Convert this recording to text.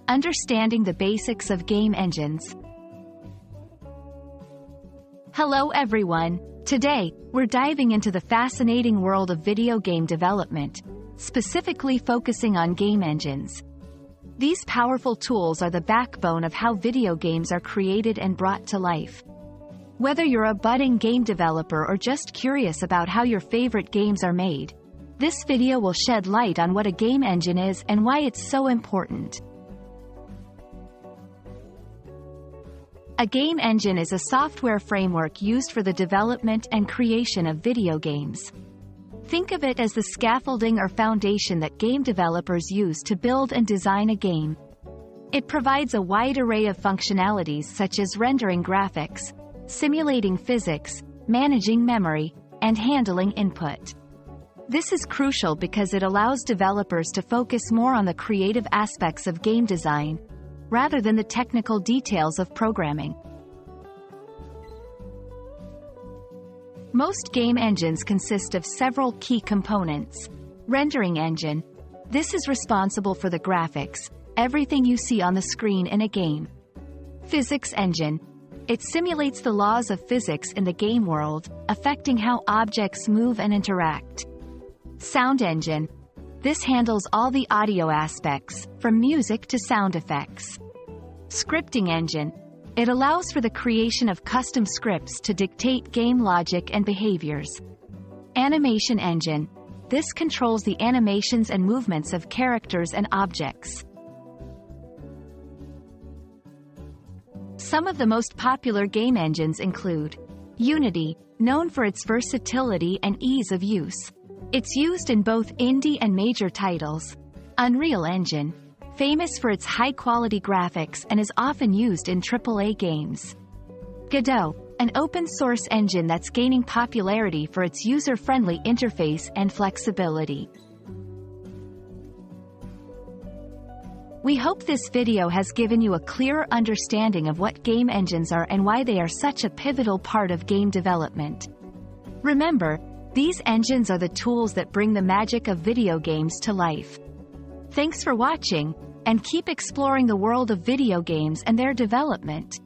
Understanding the basics of game engines. Hello everyone. Today, we're diving into the fascinating world of video game development, specifically focusing on game engines. These powerful tools are the backbone of how video games are created and brought to life. Whether you're a budding game developer or just curious about how your favorite games are made, this video will shed light on what a game engine is and why it's so important. A game engine is a software framework used for the development and creation of video games. Think of it as the scaffolding or foundation that game developers use to build and design a game. It provides a wide array of functionalities such as rendering graphics, simulating physics, managing memory, and handling input. This is crucial because it allows developers to focus more on the creative aspects of game design, rather than the technical details of programming. Most game engines consist of several key components. Rendering engine. This is responsible for the graphics, everything you see on the screen in a game. Physics engine. It simulates the laws of physics in the game world, affecting how objects move and interact. Sound engine. This handles all the audio aspects, from music to sound effects. Scripting engine. It allows for the creation of custom scripts to dictate game logic and behaviors. Animation engine. This controls the animations and movements of characters and objects. Some of the most popular game engines include Unity, known for its versatility and ease of use. It's used in both indie and major titles. Unreal Engine, famous for its high-quality graphics and is often used in AAA games. Godot, an open-source engine that's gaining popularity for its user-friendly interface and flexibility. We hope this video has given you a clearer understanding of what game engines are and why they are such a pivotal part of game development. Remember, these engines are the tools that bring the magic of video games to life. Thanks for watching, and keep exploring the world of video games and their development.